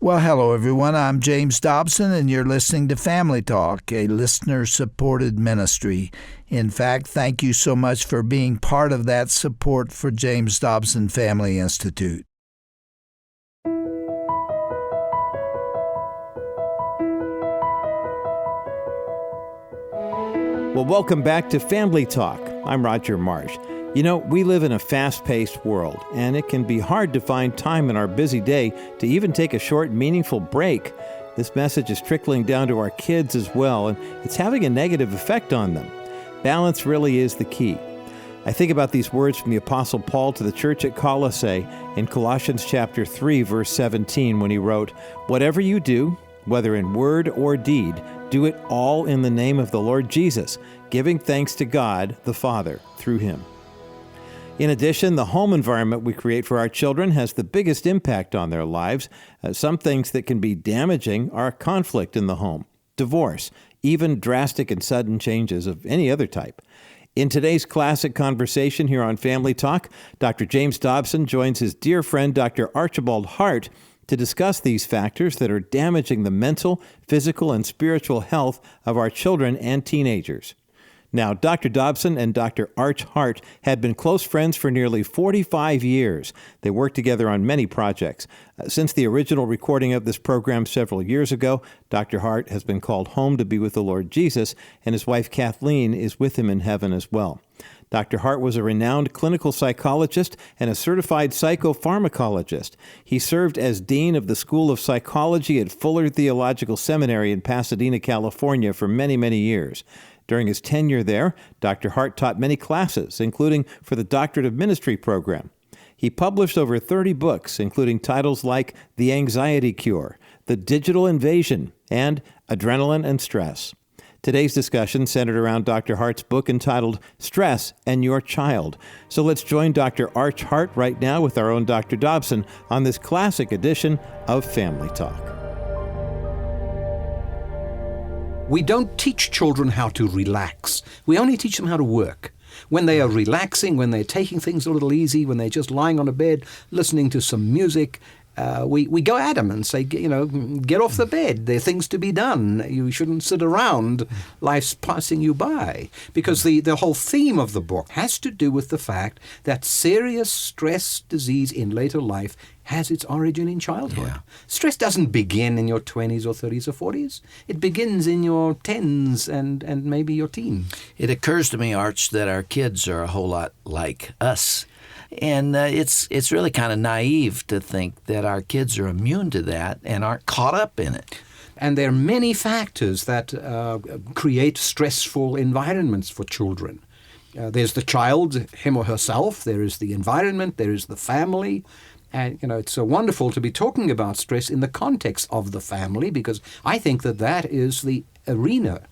Well, hello, everyone. I'm James Dobson, and you're listening to Family Talk, a listener-supported ministry. In fact, thank you so much for being part of that support for James Dobson Family Institute. Well, welcome back to Family Talk. I'm Roger Marsh. You know, we live in a fast-paced world, and it can be hard to find time in our busy day to even take a short, meaningful break. This message is trickling down to our kids as well, and it's having a negative effect on them. Balance really is the key. I think about these words from the Apostle Paul to the church at Colossae in Colossians chapter 3, verse 17, when he wrote, "Whatever you do, whether in word or deed, do it all in the name of the Lord Jesus, giving thanks to God the Father through him." In addition, the home environment we create for our children has the biggest impact on their lives. Some things that can be damaging are conflict in the home, divorce, even drastic and sudden changes of any other type. In today's classic conversation here on Family Talk, Dr. James Dobson joins his dear friend Dr. Archibald Hart to discuss these factors that are damaging the mental, physical, and spiritual health of our children and teenagers. Now, Dr. Dobson and Dr. Arch Hart had been close friends for nearly 45 years. They worked together on many projects. Since the original recording of this program several years ago, Dr. Hart has been called home to be with the Lord Jesus, and his wife Kathleen is with him in heaven as well. Dr. Hart was a renowned clinical psychologist and a certified psychopharmacologist. He served as dean of the School of Psychology at Fuller Theological Seminary in Pasadena, California for many, many years. During his tenure there, Dr. Hart taught many classes, including for the Doctorate of Ministry program. He published over 30 books, including titles like The Anxiety Cure, The Digital Invasion, and Adrenaline and Stress. Today's discussion centered around Dr. Hart's book entitled Stress and Your Child. So let's join Dr. Arch Hart right now with our own Dr. Dobson on this classic edition of Family Talk. We don't teach children how to relax. We only teach them how to work. When they are relaxing, when they're taking things a little easy, when they're just lying on a bed, listening to some music, we go at them and say, get off the bed. There are things to be done. You shouldn't sit around. Life's passing you by. Because the whole theme of the book has to do with the fact that serious stress disease in later life has its origin in childhood. Yeah. Stress doesn't begin in your 20s or 30s or 40s. It begins in your 10s and maybe your teens. It occurs to me, Arch, that our kids are a whole lot like us. And it's really kind of naive to think that our kids are immune to that and aren't caught up in it. And there are many factors that create stressful environments for children. There's the child, him or herself. There is the environment. There is the family. And, it's so wonderful to be talking about stress in the context of the family, because I think that is the arena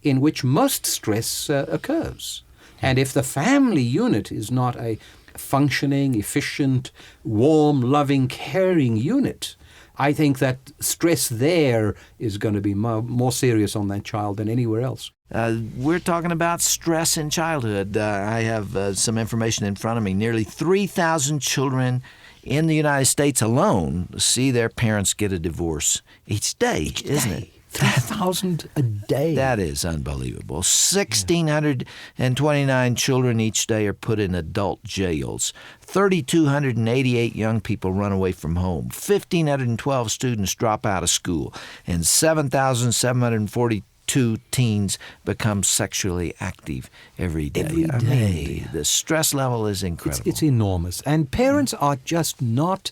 in which most stress occurs. And if the family unit is not a functioning, efficient, warm, loving, caring unit, I think that stress there is going to be more serious on that child than anywhere else. We're talking about stress in childhood. I have some information in front of me. Nearly 3,000 children in the United States alone see their parents get a divorce each day, isn't it? 3,000 a day. That is unbelievable. 1,629 children each day are put in adult jails. 3,288 young people run away from home. 1,512 students drop out of school. And 7,742 teens become sexually active every day. I mean, the stress level is incredible. It's enormous. And parents are just not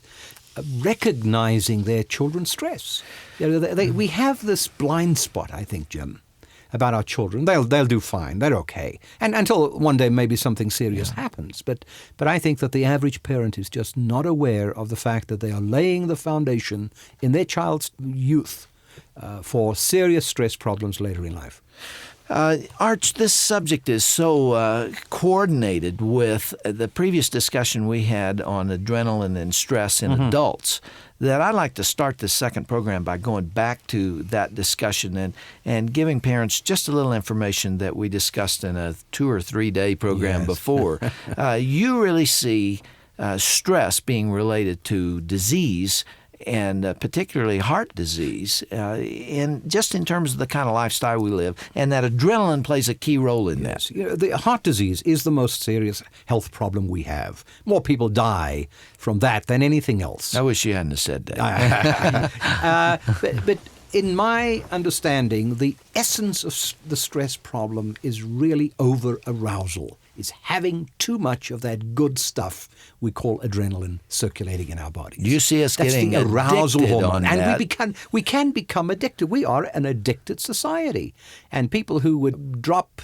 recognizing their children's stress. We have this blind spot, I think, Jim, about our children. They'll do fine. They're okay. And until one day maybe something serious happens. But I think that the average parent is just not aware of the fact that they are laying the foundation in their child's youth for serious stress problems later in life. Arch, this subject is so coordinated with the previous discussion we had on adrenaline and stress in adults that I'd like to start this second program by going back to that discussion and giving parents just a little information that we discussed in a 2 or 3 day program before. You really see stress being related to disease and particularly heart disease, in terms of the kind of lifestyle we live, and that adrenaline plays a key role in that. The heart disease is the most serious health problem we have. More people die from that than anything else. I wish you hadn't have said that. But in my understanding, the essence of the stress problem is really over-arousal. It's having too much of that good stuff we call adrenaline circulating in our bodies. You see us That's getting the arousal addicted hormone, on and that. we can become addicted. We are an addicted society, and people who would drop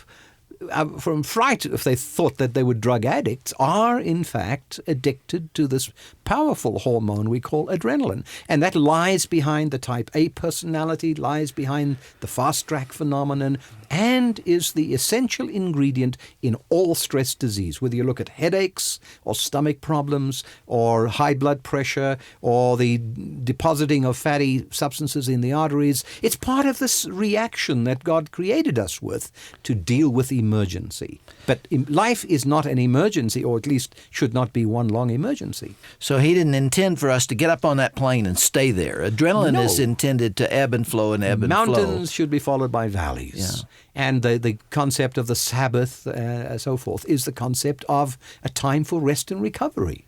from fright if they thought that they were drug addicts are in fact addicted to this powerful hormone we call adrenaline, and that lies behind the type A personality, lies behind the fast track phenomenon, and is the essential ingredient in all stress disease, whether you look at headaches or stomach problems or high blood pressure or the depositing of fatty substances in the arteries. It's part of this reaction that God created us with to deal with emergency. But life is not an emergency, or at least should not be one long emergency. So he didn't intend for us to get up on that plane and stay there. Adrenaline is intended to ebb and flow and ebb and flow. Mountains should be followed by valleys. Yeah. And the concept of the Sabbath, so forth, is the concept of a time for rest and recovery.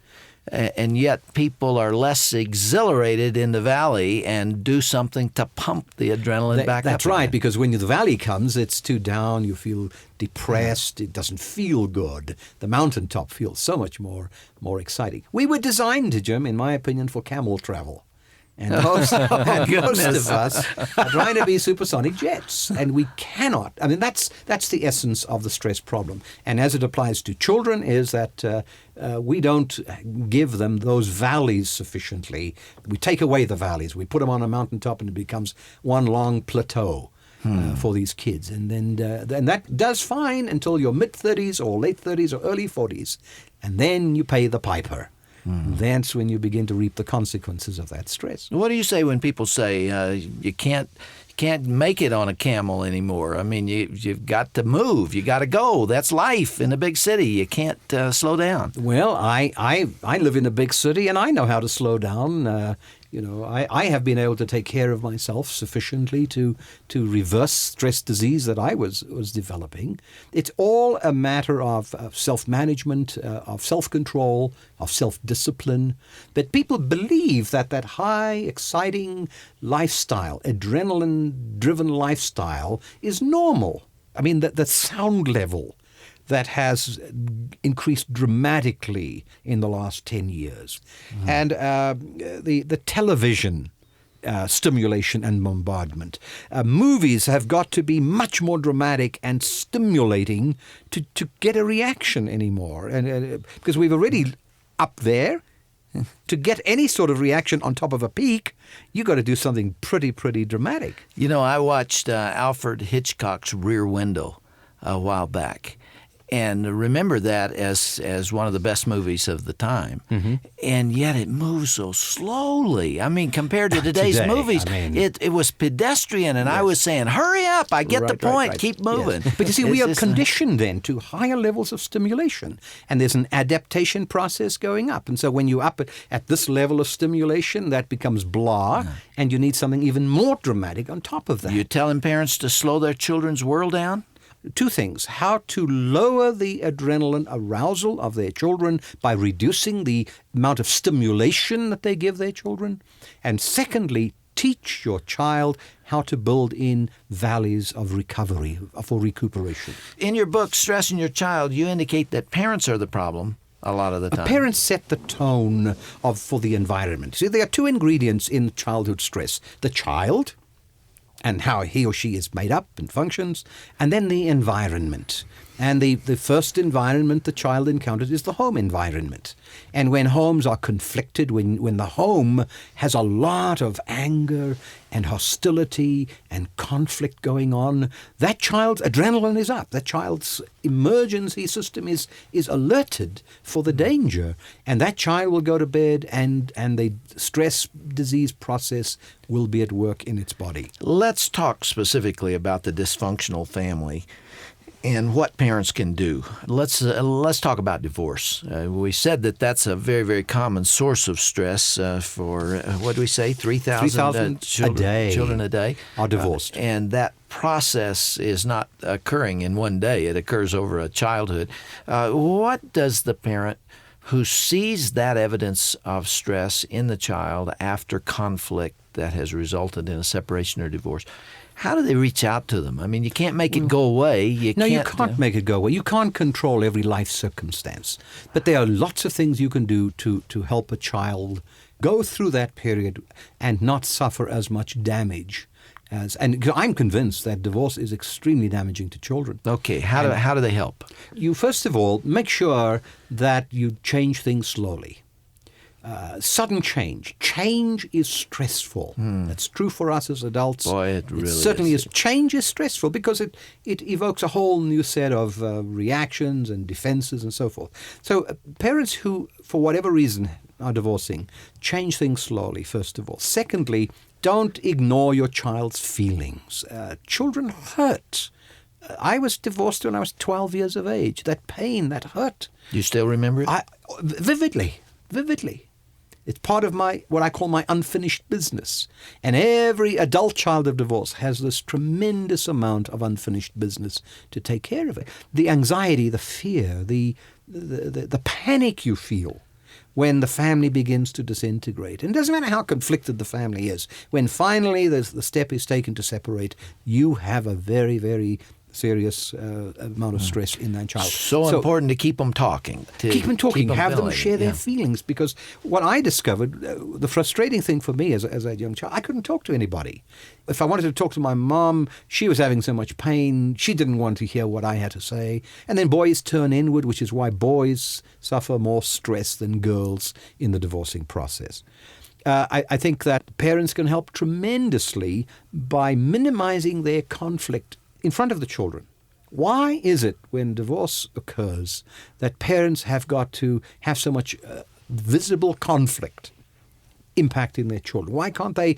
And yet people are less exhilarated in the valley and do something to pump the adrenaline back up. That's right, because when the valley comes, it's too down, you feel depressed, it doesn't feel good. The mountaintop feels so much more exciting. We were designed, Jim, in my opinion, for camel travel. And most of us are trying to be supersonic jets, and we cannot. I mean, that's the essence of the stress problem. And as it applies to children, is that we don't give them those valleys sufficiently. We take away the valleys. We put them on a mountaintop, and it becomes one long plateau. For these kids, and then that does fine until your mid-30s or late 30s or early 40s, and then you pay the piper. That's when you begin to reap the consequences of that stress. What do you say when people say you can't make it on a camel anymore? I mean, you've got to move. You got to go. That's life in a big city. You can't slow down. Well, I live in a big city, and I know how to slow down. I have been able to take care of myself sufficiently to reverse stress disease that I was developing. It's all a matter of self-management, of self-control, of self-discipline. But people believe that high, exciting lifestyle, adrenaline-driven lifestyle, is normal. I mean, the sound level that has increased dramatically in the last 10 years. And the television stimulation and bombardment. Movies have got to be much more dramatic and stimulating to get a reaction anymore. And because we've already up there, to get any sort of reaction on top of a peak, you got to do something pretty dramatic. You know, I watched Alfred Hitchcock's Rear Window a while back. And remember that as one of the best movies of the time. Mm-hmm. And yet it moves so slowly. I mean, compared to today's movies, it was pedestrian. And I was saying, hurry up, I get the point, right. keep moving. Yes. But you see, we are conditioned then to higher levels of stimulation. And there's an adaptation process going up. And so when you're up at this level of stimulation, that becomes blah, and you need something even more dramatic on top of that. You're telling parents to slow their children's world down? Two things: how to lower the adrenaline arousal of their children by reducing the amount of stimulation that they give their children. And secondly, teach your child how to build in valleys of recovery, for recuperation. In your book, Stressing Your Child, you indicate that parents are the problem a lot of the time. Parents set the tone for the environment. See, there are two ingredients in childhood stress: the child, and how he or she is made up and functions, and then the environment. And the first environment the child encounters is the home environment. And when homes are conflicted, when the home has a lot of anger and hostility and conflict going on, that child's adrenaline is up. That child's emergency system is alerted for the danger. And that child will go to bed, and the stress disease process will be at work in its body. Let's talk specifically about the dysfunctional family. and what parents can do. Let's talk about divorce. We said that that's a very, very common source of stress for, what do we say, 3,000 children a day are divorced. And that process is not occurring in one day. It occurs over a childhood. What does the parent who sees that evidence of stress in the child after conflict that has resulted in a separation or divorce, how do they reach out to them? I mean, you can't make it go away. You can't make it go away. You can't control every life circumstance. But there are lots of things you can do to help a child go through that period and not suffer as much damage. And I'm convinced that divorce is extremely damaging to children. Okay, how do they help? You, first of all, make sure that you change things slowly. Sudden change. Change is stressful. That's true for us as adults. Boy, it really certainly is. Change is stressful because it evokes a whole new set of reactions and defenses and so forth. So parents who, for whatever reason, are divorcing, change things slowly, first of all. Secondly, don't ignore your child's feelings. Children hurt. I was divorced when I was 12 years of age. That pain, that hurt. You still remember it? Vividly. It's part of what I call my unfinished business. And every adult child of divorce has this tremendous amount of unfinished business to take care of it. The anxiety, the fear, the panic you feel when the family begins to disintegrate. And it doesn't matter how conflicted the family is. When finally the step is taken to separate, you have a very, very serious amount of stress in that child. So important to keep them talking. Keep them talking. Have them share their Yeah. feelings. Because what I discovered, the frustrating thing for me as a young child, I couldn't talk to anybody. If I wanted to talk to my mom, she was having so much pain. She didn't want to hear what I had to say. And then boys turn inward, which is why boys suffer more stress than girls in the divorcing process. I think that parents can help tremendously by minimizing their conflict in front of the children. Why is it when divorce occurs that parents have got to have so much visible conflict impacting their children? Why can't they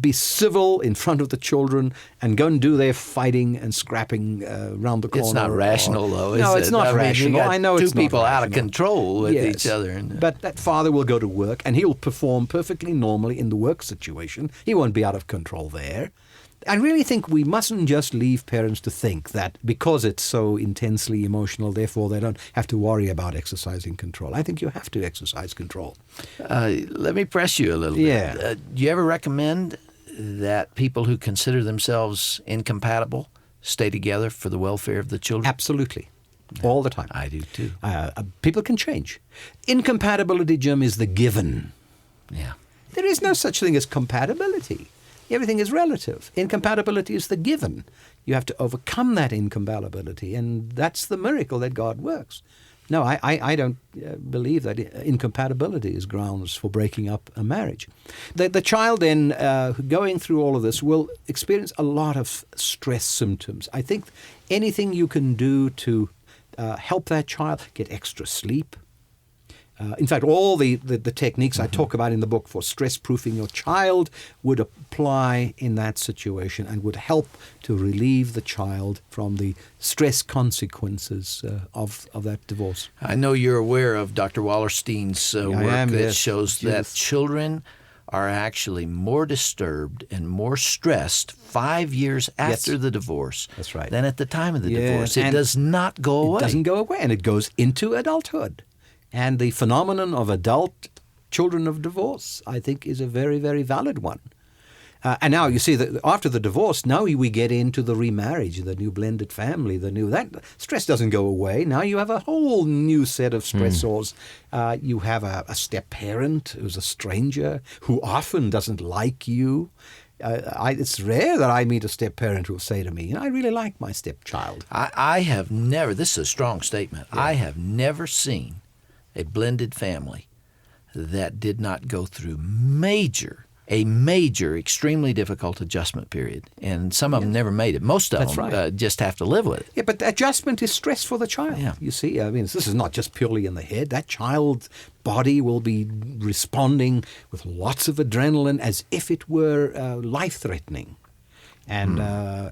be civil in front of the children and go and do their fighting and scrapping around the corner? It's not rational, though, is it? No, it's not rational. I know it's two people not out of rational. control with Yes. each other. But that father will go to work and he'll perform perfectly normally in the work situation. He won't be out of control there. I really think we mustn't just leave parents to think that because it's so intensely emotional, therefore they don't have to worry about exercising control. I think you have to exercise control. Let me press you a little Yeah. bit. Do you ever recommend that people who consider themselves incompatible stay together for the welfare of the children? Absolutely. All the time. I do too. People can change. Incompatibility, Jim, is the given. Yeah. There is no such thing as compatibility. Everything is relative. Incompatibility is the given. You have to overcome that incompatibility, and that's the miracle that God works. No, I don't believe that incompatibility is grounds for breaking up a marriage. The child then, going through all of this, will experience a lot of stress symptoms. I think anything you can do to help that child get extra sleep. In fact, all the techniques I talk about in the book for stress-proofing your child would apply in that situation and would help to relieve the child from the stress consequences of that divorce. I know you're aware of Dr. Wallerstein's work that shows that children are actually more disturbed and more stressed 5 years after the divorce than at the time of the divorce. It does not go away. It doesn't go away, and it goes into adulthood. And the phenomenon of adult children of divorce, I think, is a very, very valid one. And now you see that after the divorce, now we get into the remarriage, the new blended family, that stress doesn't go away. Now you have a whole new set of stressors. You have a step-parent who's a stranger who often doesn't like you. It's rare that I meet a step-parent who will say to me, I really like my stepchild. I have never, this is a strong statement, I have never seen a blended family that did not go through a major, extremely difficult adjustment period. And some of them never made it. Most of them just have to live with it. Yeah, but adjustment is stress for the child. Yeah. You see, I mean, this is not just purely in the head. That child's body will be responding with lots of adrenaline as if it were life-threatening. And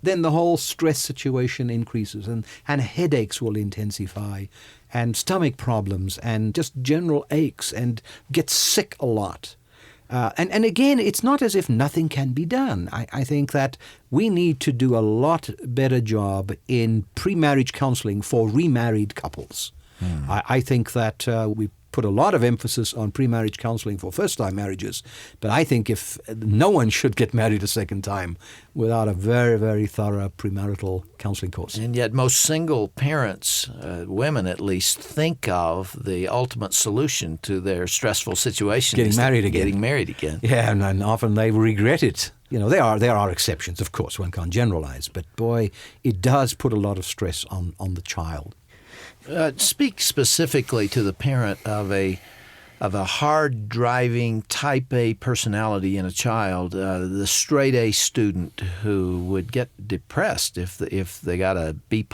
then the whole stress situation increases, and headaches will intensify, and stomach problems, and just general aches, and get sick a lot. And again, it's not as if nothing can be done. I think that we need to do a lot better job in pre-marriage counseling for remarried couples. I think that we put a lot of emphasis on pre-marriage counseling for first-time marriages, but I think if no one should get married a second time without a very, very thorough premarital counseling course. And yet most single parents, women at least, think of the ultimate solution to their stressful situation. Getting married again. Yeah, and often they regret it. You know, there are exceptions, of course, one can't generalize, but boy, it does put a lot of stress on the child. Speak specifically to the parent of a hard driving type A personality in a child, the straight A student who would get depressed if they got a B+,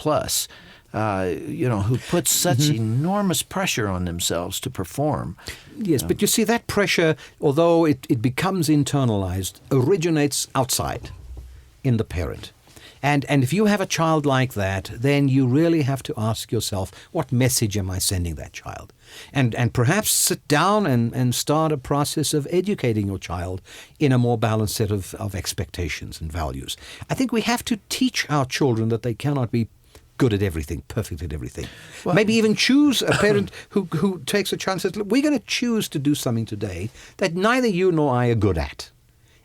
who puts such enormous pressure on themselves to perform. Yes, but you see, that pressure, although it becomes internalized, originates outside in the parent. And if you have a child like that, then you really have to ask yourself, what message am I sending that child? And perhaps sit down and start a process of educating your child in a more balanced set of expectations and values. I think we have to teach our children that they cannot be good at everything, perfect at everything. Well, maybe even choose a parent who takes a chance and says, look, we're going to choose to do something today that neither you nor I are good at.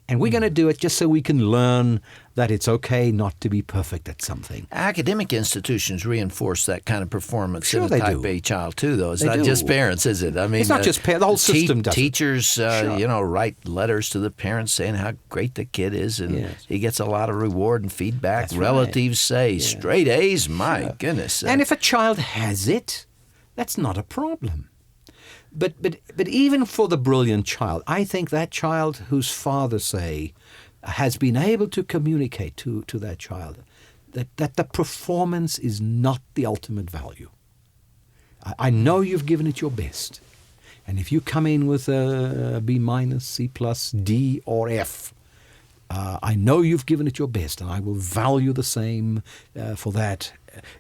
And we're going to do it just so we can learn that it's okay not to be perfect at something. Academic institutions reinforce that kind of performance in a they type do. A child, too, though. It's They not do. just parents, is it? I mean, It's not just parents. The whole system does it. Teachers, write letters to the parents saying how great the kid is, and Yes. he gets a lot of reward and feedback. That's right. Relatives say, Yeah. straight A's, my goodness. And if a child has it, that's not a problem. But even for the brilliant child, I think that child whose father, say, has been able to communicate to that child that the performance is not the ultimate value. I know you've given it your best. And if you come in with a B-, C+, D, or F, I know you've given it your best, and I will value the same for that.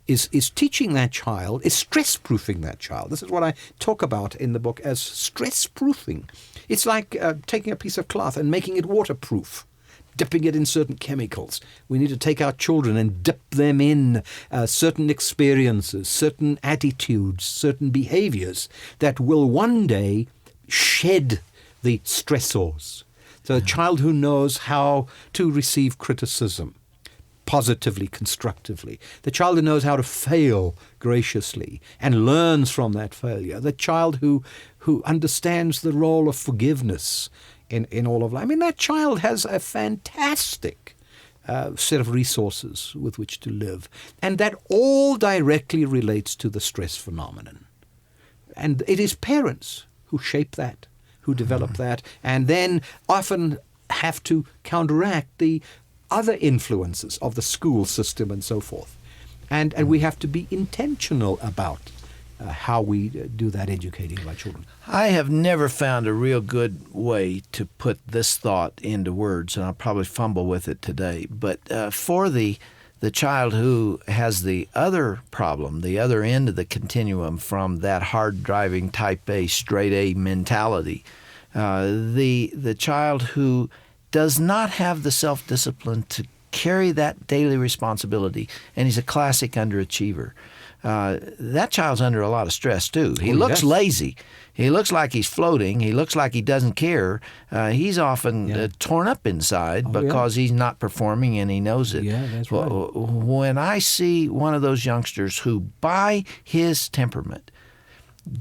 Is teaching that child, is stress-proofing that child. This is what I talk about in the book as stress-proofing. It's like taking a piece of cloth and making it waterproof, dipping it in certain chemicals. We need to take our children and dip them in certain experiences, certain attitudes, certain behaviors that will one day shed the stressors. So a child who knows how to receive criticism, positively, constructively. The child who knows how to fail graciously and learns from that failure. The child who understands the role of forgiveness in all of life. I mean, that child has a fantastic set of resources with which to live. And that all directly relates to the stress phenomenon. And it is parents who shape that, who develop that, and then often have to counteract the other influences of the school system and so forth. And we have to be intentional about how we do that educating of our children. I have never found a real good way to put this thought into words, and I'll probably fumble with it today. But for the child who has the other problem, the other end of the continuum from that hard-driving type A, straight A mentality, the child who does not have the self-discipline to carry that daily responsibility, and he's a classic underachiever. That child's under a lot of stress, too. He looks lazy. He looks like he's floating. He looks like he doesn't care. He's often torn up inside because he's not performing, and he knows it. Yeah, that's right. When I see one of those youngsters who, by his temperament,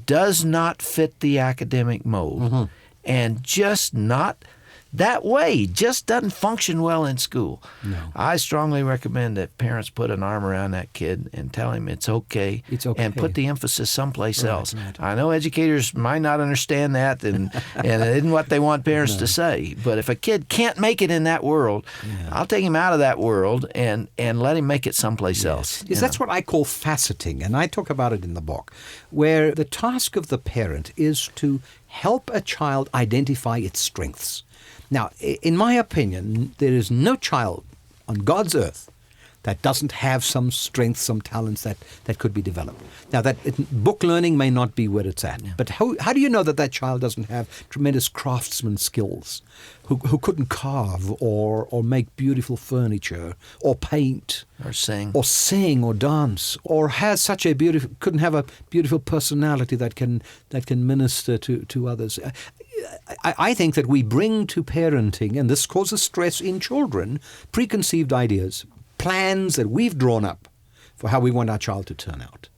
does not fit the academic mold and just not that way, just doesn't function well in school. No. I strongly recommend that parents put an arm around that kid and tell him it's okay, and put the emphasis someplace else. Right. I know educators might not understand that, and it isn't what they want parents to say. But if a kid can't make it in that world, I'll take him out of that world and let him make it someplace else. Yes, that's what I call faceting, and I talk about it in the book, where the task of the parent is to help a child identify its strengths. Now, in my opinion, there is no child on God's earth that doesn't have some strengths, some talents that could be developed. Now, book learning may not be where it's at, but how do you know that child doesn't have tremendous craftsman skills, who couldn't carve or make beautiful furniture or paint or sing or dance, or has such couldn't have a beautiful personality that can minister to others? I think that we bring to parenting, and this causes stress in children, preconceived ideas, plans that we've drawn up for how we want our child to turn out.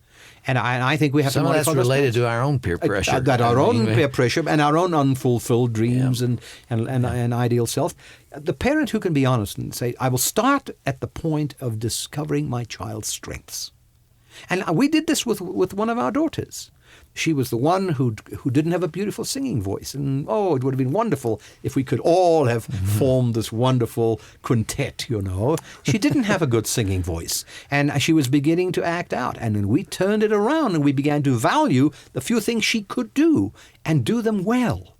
And I think we have some to modify of that's related those to our own peer pressure. Peer pressure and our own unfulfilled dreams and ideal self. The parent who can be honest and say, I will start at the point of discovering my child's strengths. And we did this with one of our daughters. She was the one who didn't have a beautiful singing voice. And, it would have been wonderful if we could all have formed this wonderful quintet, She didn't have a good singing voice. And she was beginning to act out. And then we turned it around and we began to value the few things she could do and do them well.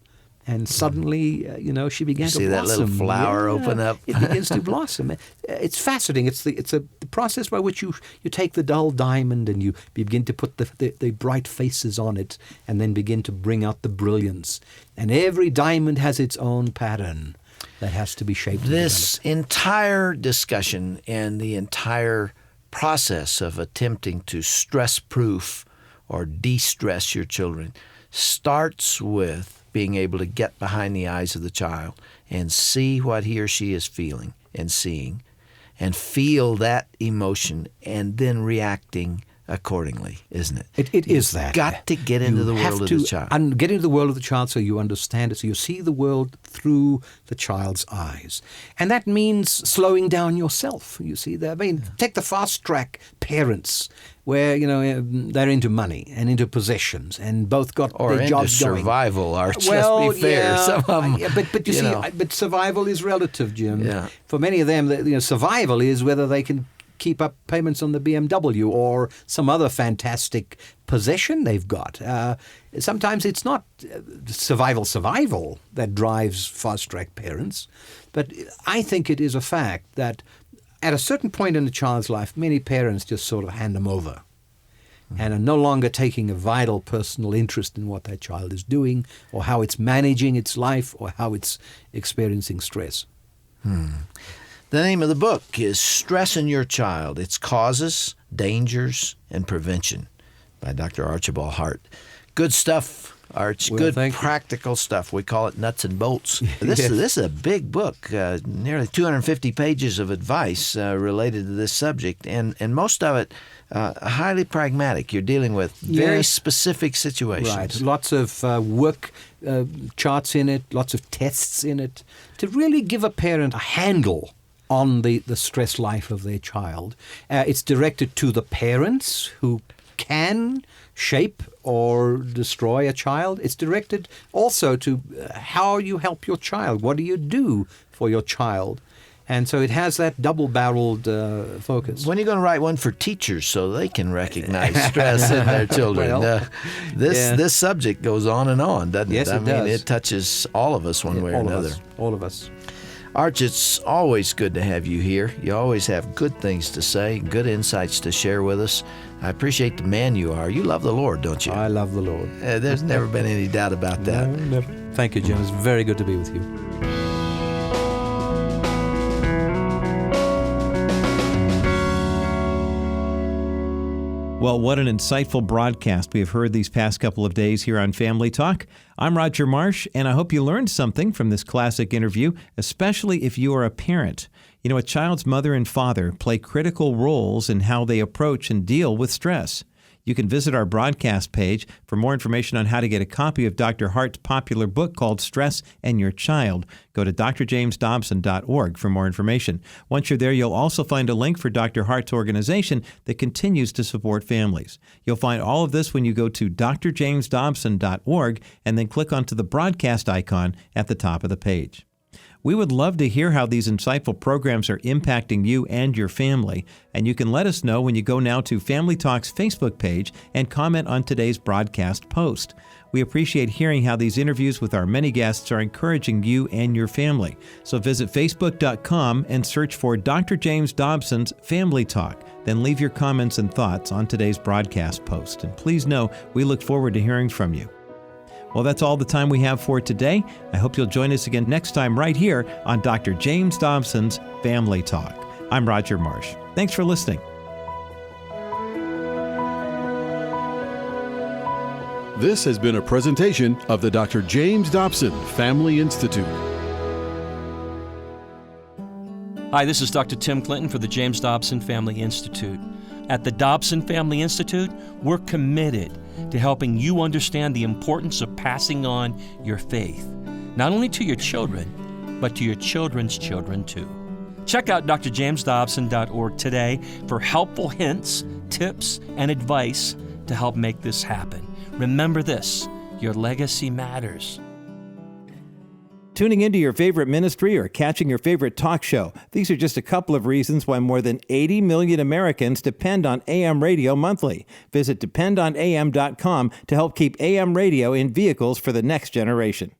And suddenly, she began to blossom. See that little flower open up? It begins to blossom. It's fascinating. It's the process by which you take the dull diamond and you begin to put the bright faces on it and then begin to bring out the brilliance. And every diamond has its own pattern that has to be shaped. This entire discussion and the entire process of attempting to stress-proof or de-stress your children starts with being able to get behind the eyes of the child and see what he or she is feeling and seeing and feel that emotion and then reacting accordingly, isn't it? It is that. Got to get into the world of the child. And get into the world of the child so you understand it, so you see the world through the child's eyes. And that means slowing down yourself. You see that? I mean, take the fast track parents where, they're into money and into possessions and both got their jobs going. Or into survival, Arch. Let's be fair. Some of them, but you see, but survival is relative, Jim. Yeah. For many of them, survival is whether they can keep up payments on the BMW or some other fantastic possession they've got. Sometimes it's not survival that drives fast-track parents, but I think it is a fact that at a certain point in a child's life, many parents just sort of hand them over and are no longer taking a vital personal interest in what that child is doing or how it's managing its life or how it's experiencing stress. The name of the book is Stress in Your Child, Its Causes, Dangers, and Prevention by Dr. Archibald Hart. Good stuff, Arch. Good practical stuff. We call it nuts and bolts. This is a big book, nearly 250 pages of advice related to this subject, and most of it highly pragmatic. You're dealing with very specific situations. Right. Lots of work charts in it, lots of tests in it, to really give a parent a handle on the stress life of their child. It's directed to the parents who can shape or destroy a child. It's directed also to how you help your child. What do you do for your child? And so it has that double-barreled focus. When are you going to write one for teachers so they can recognize stress in their children? This subject goes on and on, doesn't it? Yes, it does. It touches all of us one way or another. All of us. Arch, it's always good to have you here. You always have good things to say, good insights to share with us. I appreciate the man you are. You love the Lord, don't you? I love the Lord. There's never been any doubt about that. No, never. Thank you, Jim. It's very good to be with you. Well, what an insightful broadcast we have heard these past couple of days here on Family Talk. I'm Roger Marsh, and I hope you learned something from this classic interview, especially if you are a parent. You know, a child's mother and father play critical roles in how they approach and deal with stress. You can visit our broadcast page for more information on how to get a copy of Dr. Hart's popular book called Stress and Your Child. Go to drjamesdobson.org for more information. Once you're there, you'll also find a link for Dr. Hart's organization that continues to support families. You'll find all of this when you go to drjamesdobson.org and then click onto the broadcast icon at the top of the page. We would love to hear how these insightful programs are impacting you and your family, and you can let us know when you go now to Family Talk's Facebook page and comment on today's broadcast post. We appreciate hearing how these interviews with our many guests are encouraging you and your family. So visit facebook.com and search for Dr. James Dobson's Family Talk. Then leave your comments and thoughts on today's broadcast post. And please know we look forward to hearing from you. Well, that's all the time we have for today. I hope you'll join us again next time right here on Dr. James Dobson's Family Talk. I'm Roger Marsh. Thanks for listening. This has been a presentation of the Dr. James Dobson Family Institute. Hi, this is Dr. Tim Clinton for the James Dobson Family Institute. At the Dobson Family Institute, we're committed to helping you understand the importance of passing on your faith, not only to your children, but to your children's children too. Check out drjamesdobson.org today for helpful hints, tips, and advice to help make this happen. Remember this, your legacy matters. Tuning into your favorite ministry or catching your favorite talk show. These are just a couple of reasons why more than 80 million Americans depend on AM radio monthly. Visit dependonam.com to help keep AM radio in vehicles for the next generation.